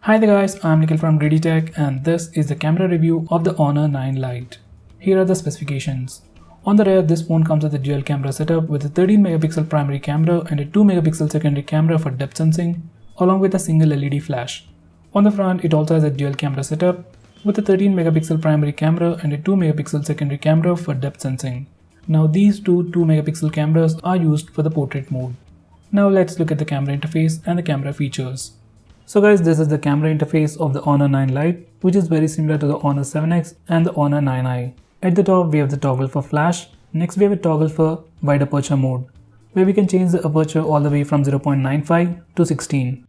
Hi there guys, I'm Nikhil from GreedyTech and this is the camera review of the Honor 9 Lite. Here are the specifications. On the rear, this phone comes with a dual camera setup with a 13 megapixel primary camera and a 2 megapixel secondary camera for depth sensing, along with a single LED flash. On the front, it also has a dual camera setup with a 13 megapixel primary camera and a 2 megapixel secondary camera for depth sensing. Now these two 2 megapixel cameras are used for the portrait mode. Now let's look at the camera interface and the camera features. So guys, this is the camera interface of the Honor 9 Lite, which is very similar to the Honor 7X and the Honor 9i. At the top, we have the toggle for flash. Next, we have a toggle for wide aperture mode, where we can change the aperture all the way from 0.95 to 16.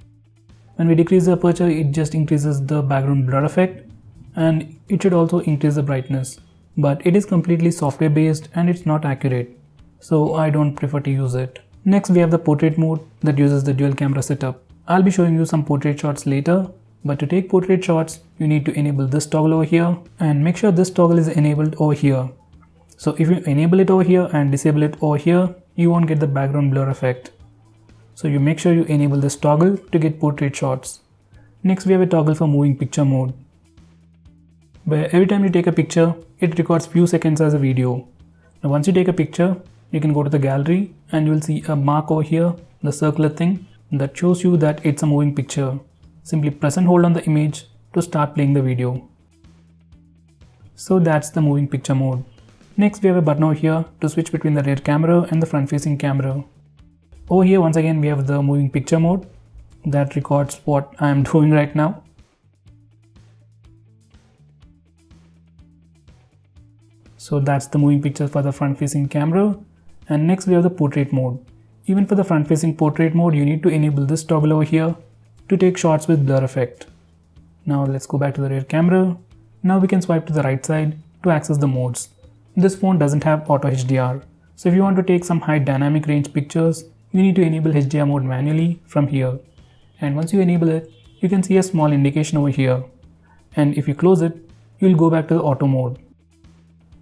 When we decrease the aperture, it just increases the background blur effect, and it should also increase the brightness. But it is completely software based and it's not accurate, so I don't prefer to use it. Next, we have the portrait mode that uses the dual camera setup. I'll be showing you some portrait shots later, but to take portrait shots, you need to enable this toggle over here and make sure this toggle is enabled over here. So if you enable it over here and disable it over here, you won't get the background blur effect. So you make sure you enable this toggle to get portrait shots. Next, we have a toggle for moving picture mode, where every time you take a picture, it records few seconds as a video. Now once you take a picture, you can go to the gallery and you will see a mark over here, the circular thing, that shows you that it's a moving picture. Simply press and hold on the image to start playing the video. So that's the moving picture mode. Next, we have a button over here to switch between the rear camera and the front facing camera. Over here, once again, we have the moving picture mode that records what I am doing right now. So that's the moving picture for the front facing camera. And next, we have the portrait mode. Even for the front facing portrait mode, you need to enable this toggle over here to take shots with blur effect. Now let's go back to the rear camera. Now we can swipe to the right side to access the modes. This phone doesn't have auto HDR. So if you want to take some high dynamic range pictures, you need to enable HDR mode manually from here. And once you enable it, you can see a small indication over here. And if you close it, you'll go back to the auto mode.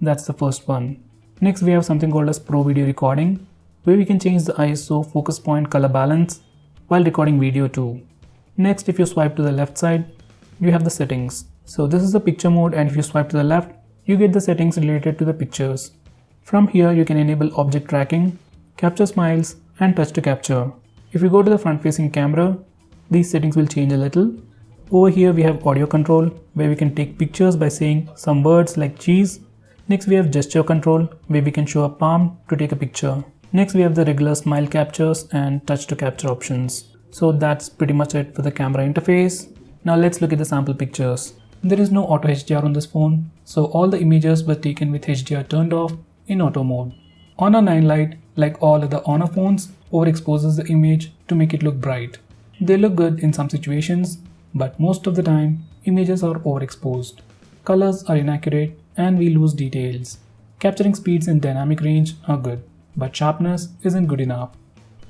That's the first one. Next, we have something called as Pro Video Recording, where we can change the ISO, focus point, color balance while recording video too. Next, if you swipe to the left side, you have the settings. So this is the picture mode, and if you swipe to the left, you get the settings related to the pictures. From here, you can enable object tracking, capture smiles, and touch to capture. If you go to the front facing camera, these settings will change a little. Over here, we have audio control, where we can take pictures by saying some words like cheese. Next, we have gesture control, where we can show a palm to take a picture. Next, we have the regular smile captures and touch to capture options. So that's pretty much it for the camera interface. Now let's look at the sample pictures. There is no auto HDR on this phone, so all the images were taken with HDR turned off in auto mode. Honor 9 Lite, like all other Honor phones, overexposes the image to make it look bright. They look good in some situations, but most of the time, images are overexposed. Colors are inaccurate and we lose details. Capturing speeds in dynamic range are good, but sharpness isn't good enough.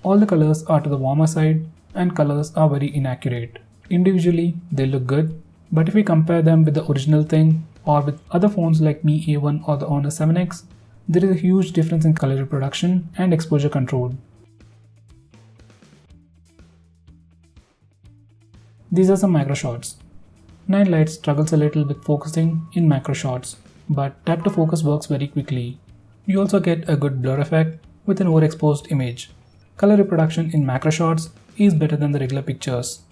All the colors are to the warmer side and colors are very inaccurate. Individually, they look good, but if we compare them with the original thing or with other phones like Mi A1 or the Honor 7X, there is a huge difference in color reproduction and exposure control. These are some macro shots. 9 Lite struggles a little with focusing in macro shots, but tap to focus works very quickly. You also get a good blur effect with an overexposed image. Color reproduction in macro shots is better than the regular pictures.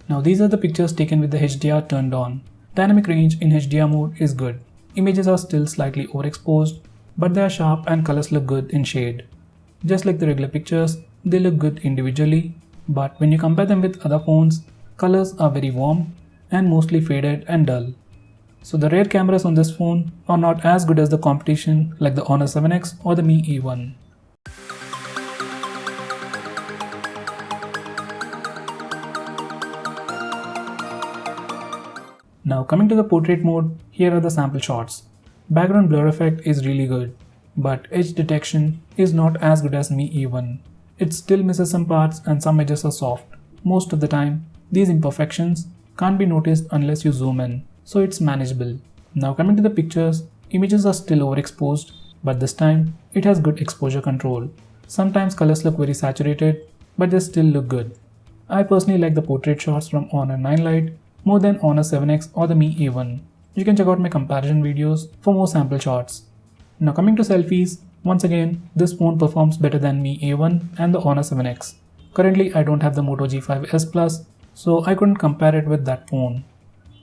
Now these are the pictures taken with the HDR turned on. Dynamic range in HDR mode is good. Images are still slightly overexposed, but they are sharp and colors look good in shade. Just like the regular pictures, they look good individually, but when you compare them with other phones, colors are very warm and mostly faded and dull. So the rear cameras on this phone are not as good as the competition like the Honor 7X or the Mi A1. Now coming to the portrait mode, here are the sample shots. Background blur effect is really good, but edge detection is not as good as Mi A1. It still misses some parts and some edges are soft. Most of the time, these imperfections can't be noticed unless you zoom in, so it's manageable. Now coming to the pictures, images are still overexposed, but this time it has good exposure control. Sometimes colors look very saturated, but they still look good. I personally like the portrait shots from Honor 9 Lite more than Honor 7X or the Mi A1. You can check out my comparison videos for more sample shots. Now coming to selfies, once again, this phone performs better than Mi A1 and the Honor 7X. Currently, I don't have the Moto G5s Plus, so I couldn't compare it with that phone.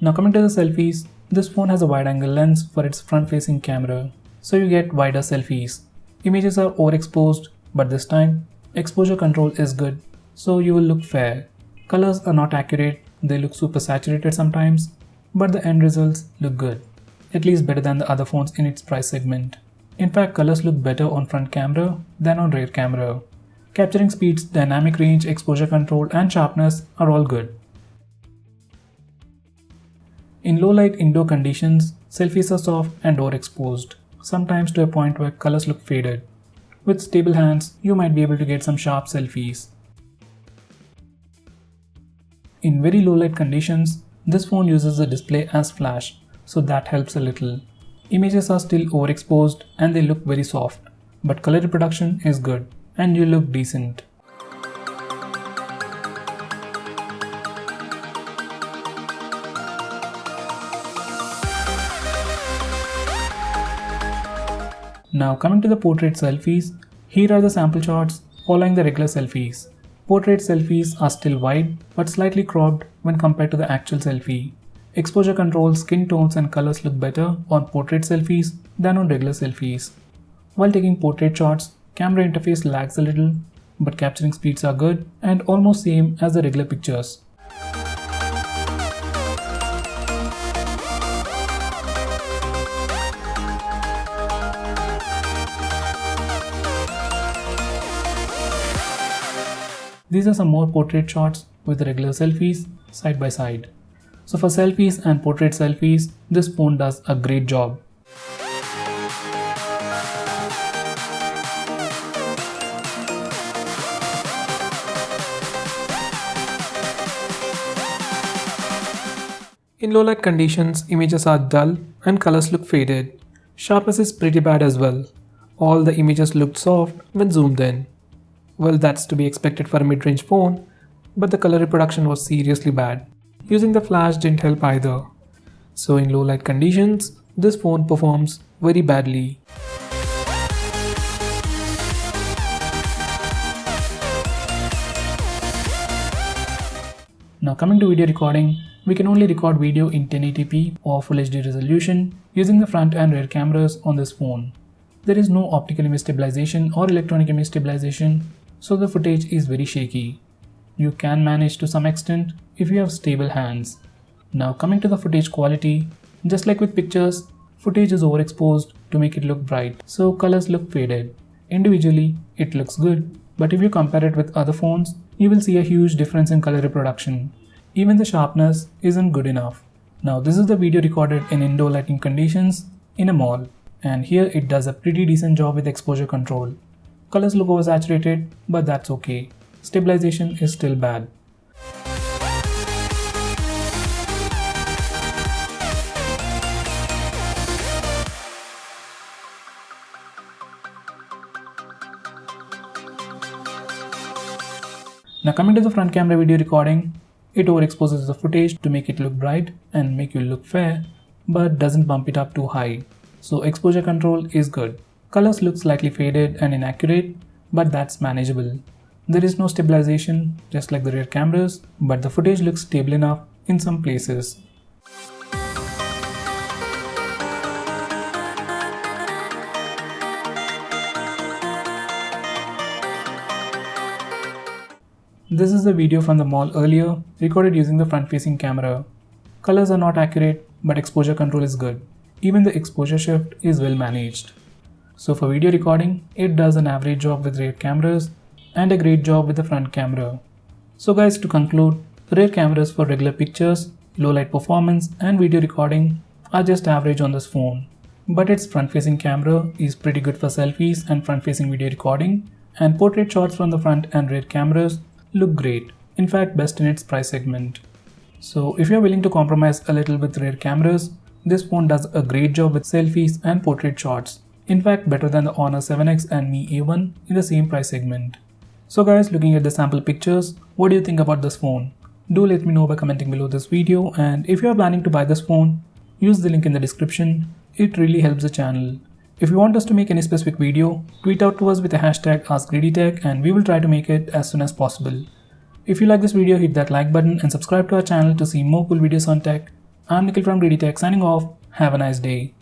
Now coming to the selfies, this phone has a wide-angle lens for its front-facing camera, so you get wider selfies. Images are overexposed, but this time, exposure control is good, so you will look fair. Colors are not accurate, they look super saturated sometimes, but the end results look good, at least better than the other phones in its price segment. In fact, colors look better on front camera than on rear camera. Capturing speeds, dynamic range, exposure control and sharpness are all good. In low light indoor conditions, selfies are soft and overexposed, sometimes to a point where colors look faded. With stable hands, you might be able to get some sharp selfies. In very low light conditions, this phone uses the display as flash, so that helps a little. Images are still overexposed and they look very soft, but color reproduction is good and you look decent. Now coming to the portrait selfies, here are the sample shots following the regular selfies. Portrait selfies are still wide but slightly cropped when compared to the actual selfie. Exposure control, skin tones and colors look better on portrait selfies than on regular selfies. While taking portrait shots, camera interface lags a little, but capturing speeds are good and almost same as the regular pictures. These are some more portrait shots with regular selfies side by side. So for selfies and portrait selfies, this phone does a great job. In low light conditions, images are dull and colors look faded. Sharpness is pretty bad as well. All the images looked soft when zoomed in. Well, that's to be expected for a mid-range phone, but the color reproduction was seriously bad. Using the flash didn't help either. So in low light conditions, this phone performs very badly. Now coming to video recording, we can only record video in 1080p or Full HD resolution using the front and rear cameras on this phone. There is no optical image stabilization or electronic image stabilization, so the footage is very shaky. You can manage to some extent if you have stable hands. Now coming to the footage quality, just like with pictures, footage is overexposed to make it look bright, so colors look faded. Individually, it looks good, but if you compare it with other phones, you will see a huge difference in color reproduction. Even the sharpness isn't good enough. Now this is the video recorded in indoor lighting conditions in a mall, and here it does a pretty decent job with exposure control. Colors look oversaturated, but that's okay. Stabilization is still bad. Now coming to the front camera video recording, it overexposes the footage to make it look bright and make you look fair, but doesn't bump it up too high. So exposure control is good. Colors look slightly faded and inaccurate, but that's manageable. There is no stabilization, just like the rear cameras, but the footage looks stable enough in some places. This is the video from the mall earlier, recorded using the front-facing camera. Colors are not accurate, but exposure control is good. Even the exposure shift is well managed. So for video recording, it does an average job with rear cameras and a great job with the front camera. So guys, to conclude, rear cameras for regular pictures, low light performance and video recording are just average on this phone. But its front-facing camera is pretty good for selfies and front-facing video recording, and portrait shots from the front and rear cameras look great, in fact best in its price segment. So if you are willing to compromise a little with rear cameras, this phone does a great job with selfies and portrait shots. In fact, better than the Honor 7X and Mi A1 in the same price segment. So guys, looking at the sample pictures, what do you think about this phone? Do let me know by commenting below this video, and if you are planning to buy this phone, use the link in the description. It really helps the channel. If you want us to make any specific video, tweet out to us with the hashtag AskGreedyTech and we will try to make it as soon as possible. If you like this video, hit that like button and subscribe to our channel to see more cool videos on tech. I'm Nikhil from GreedyTech signing off. Have a nice day.